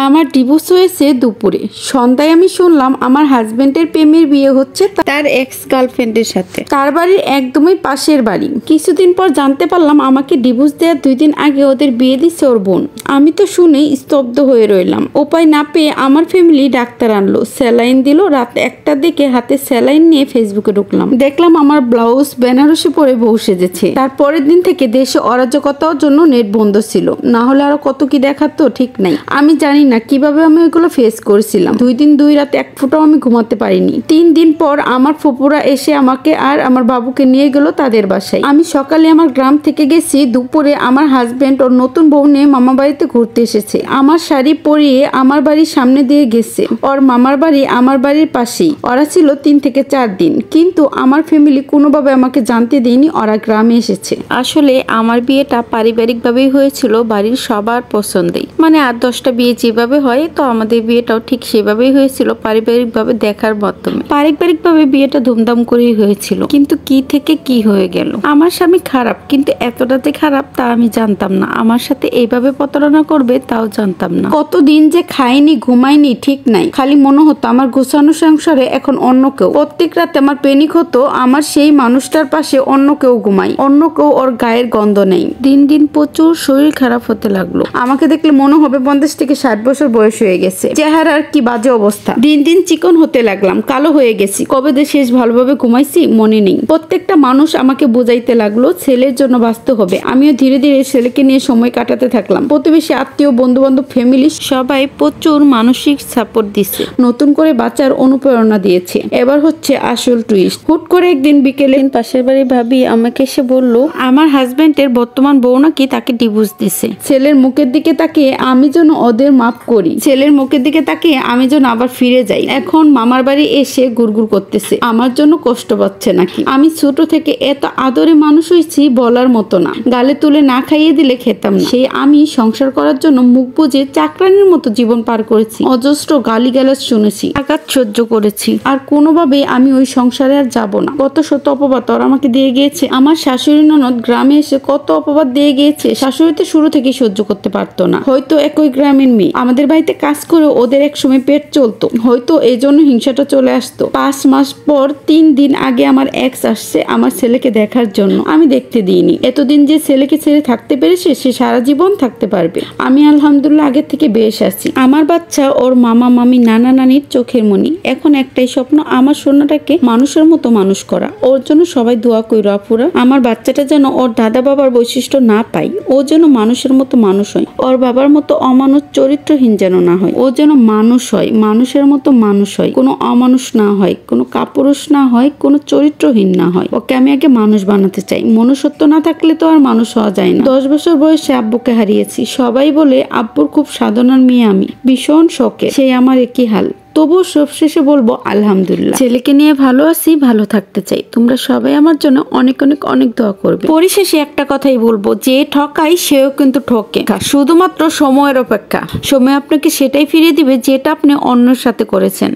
আমার ডিভোর্স হয়েছে দুপুরে। সন্ধ্যায় আমি শুনলাম আমার হাজবেন্ডের প্রেমের বিয়ে হচ্ছে তার এক্স গার্লফ্রেন্ডের সাথে। তার বাড়ির একদমই পাশের বাড়ি। কিছুদিন পর জানতে পারলাম আমাকে ডিভোর্স দেওয়ার 2 দিন আগে ওদের বিয়ে দিচ্ছে ওর বোন। আমি তো শুনে স্তব্ধ হয়ে রইলাম। উপায় না পেয়ে আমার ফ্যামিলি ডাক্তার আনলো, স্যালাইন দিল। রাত 1টার দিকে হাতে স্যালাইন নিয়ে ফেসবুকে ঢুকলাম, দেখলাম আমার ব্লাউজ বেনারসি পরে বউ সেজেছে। তারপরের দিন থেকে দেশে অরাজকতার জন্য নেট বন্ধ ছিল, না হলে আরো কত কি দেখাতো ঠিক নাই। আমি জানি না কিভাবে আমি ওইগুলো ফেস করেছিলাম। 2 দিন 2 রাত এক ফোঁটাও আমি ঘুমাতে পারিনি। 3 দিন পর আমার ফুপুরা এসে আমাকে আর আমার বাবুকে নিয়ে গেল তাদের বাসায়। আমি সকালে আমার গ্রাম থেকে গেছি, দুপুরে আমার হাজবেন্ড ওর নতুন বউ নিয়ে মামা বাড়িতে ঘুরতে এসেছে। আমার শাড়ি পরিয়ে আমার বাড়ির সামনে দিয়ে গেছে। ওর মামার বাড়ি আমার বাড়ির পাশেই। ওরা ছিল 3 থেকে 4 দিন, কিন্তু আমার ফ্যামিলি কোনোভাবে আমাকে জানতে দেয়নি ওরা গ্রামে এসেছে। আসলে আমার বিয়েটা পারিবারিক ভাবেই হয়েছিল, বাড়ির সবার পছন্দেই। মানে 8-10টা বিয়ে যেভাবে হয়, তো আমাদের বিয়েটাও ঠিক সেভাবেই হয়েছিল, পারিবারিক ভাবে দেখার মাধ্যমে। পারিবারিক ভাবে বিয়েটা ধুমধাম করেই হয়েছিল, কিন্তু কি থেকে কি হয়ে গেল। আমার স্বামী খারাপ, কিন্তু এতটাতে খারাপ তা আমি জানতাম না। আমার সাথে এইভাবে প্রতারণা করবে তাও জানতাম না। কতদিন যে খাইনি ঘুমাইনি ঠিক নাই, খালি মনে হতো আমার গোছানো সংসারে এখন অন্য কেউ। প্রত্যেক রাতে আমার প্যানিক হতো আমার সেই মানুষটার পাশে অন্য কেউ ঘুমাই, অন্য কেউ ওর গায়ের গন্ধ নেই। দিন দিন প্রচুর শরীর খারাপ হতে লাগলো। আমাকে দেখলে মনে হবে 50 থেকে 60 বছর বয়স হয়ে গেছে। চেহারার কি বাজে অবস্থা। দিন দিন চিকন হতে লাগলাম, কালো হয়ে গেছি। কবে যে শেষ ভালোভাবে ঘুমাইছি মনে নেই। প্রত্যেকটা মানুষ আমাকে বোঝাইতে লাগলো ছেলের জন্য বাঁচতে হবে। আমিও ধীরে ধীরে ছেলেকে নিয়ে সময় কাটাতে থাকলাম। প্রতিবেশী, আত্মীয়, বন্ধু বান্ধব, ফ্যামিলি সবাই প্রচুর মানসিক সাপোর্ট দিচ্ছে, নতুন করে বাঁচার অনুপ্রেরণা দিয়েছে। এবার হচ্ছে আসল টুইস্ট। হুট করে একদিন বিকেলে পাশের বাড়ি ভাবি আমাকে এসে বলল আমার হাজবেন্ডের বর্তমান বউ নাকি তাকে ডিভোর্স দিছে। ছেলের মুখের দিকে তাকিয়ে আমি যেন ওদের মাফ করি, ছেলের মুখের দিকে তাকিয়ে আমি যেন আবার ফিরে যাই। এখন মামার বাড়ি এসে গুড়গুড় করতেছে আমার জন্য কষ্ট পাচ্ছে নাকি। আমি ছোট থেকে এত আদরে মানুষ হয়েছি বলার মতো না। গালে তুলে না খাইয়ে দিলে খেতাম না। সেই আমি সংসার করার জন্য মুখ বুজে চাকরানির মতো জীবন পার করেছি। অজস্র গালিগালাজ শুনেছি, আঘাত সহ্য করেছি, আর কোনোভাবে আমি ওই সংসারে আর যাব না। কত শত অপবাদ ওরা আমাকে দিয়ে গিয়েছে। আমার শাশুড়ি ননদ গ্রামে এসে কত অপবাদ দিয়ে গিয়েছে। শাশুড়িতে শুরু থেকে সহ্য করতে পারতো না। হয়তো একই গ্রামের মেয়ে, আমাদের বাড়িতে কাজ করে ওদের এক সময় পেট চলতো, হয়তো এই জন্য হিংসাটা চলে আসতো। 5 মাস পর 3 দিন আগে আমার এক্স আসছে আমার ছেলেকে দেখার জন্য। আমি দেখতে দিইনি। এতদিন যে ছেলেকে ছেড়ে থাকতে পেরেছে সে সারা জীবন থাকতে পারবে। আমি আলহামদুলিল্লাহ আগের থেকে বেশ আছি। আমার বাচ্চা ওর মামা মামি নানা নানির চোখের মনি। এখন একটাই স্বপ্ন, আমার সোনাটাকে মানুষের মতো মানুষ করা। ওর জন্য সবাই দোয়া কইরো আপুরা। আমার বাচ্চাটা যেন ওর দাদা বাবার বৈশিষ্ট্য না পাই, ও যেন মানুষের মতো মানুষ হয়। ওর বাবার মতো অমানুষ চরিত্রহীন যেন না হয়। ও যেন মানুষ হয়, মানুষের মতো মানুষ হয়, কোনো অমানুষ না হয়, কোনো কাপুরুষ না হয়, কোনো চরিত্রহীন না হয়। ওকে আমি আগে মানুষ বানাতে চাই। মনুষ্যত্ব না থাকলে তো আর মানুষ হওয়া যায় না। 10 বছর বয়সে আব্বুকে হারিয়েছি। সবাই বলে আব্বুর খুব সাধনার মেয়ে আমি, ভীষণ শখে। সেই আমার একই হাল। তবুও সবশেষে বলবো আলহামদুলিল্লাহ। ছেলেকে নিয়ে ভালো আছি, ভালো থাকতে চাই। তোমরা সবাই আমার জন্য অনেক অনেক অনেক দোয়া করবে। পরিশেষে একটা কথাই বলবো, যে ঠকাই সেও কিন্তু ঠকে। শুধুমাত্র সময়ের অপেক্ষা। সময় আপনাকে সেটাই ফিরিয়ে দিবে যেটা আপনি অন্যের সাথে করেছেন।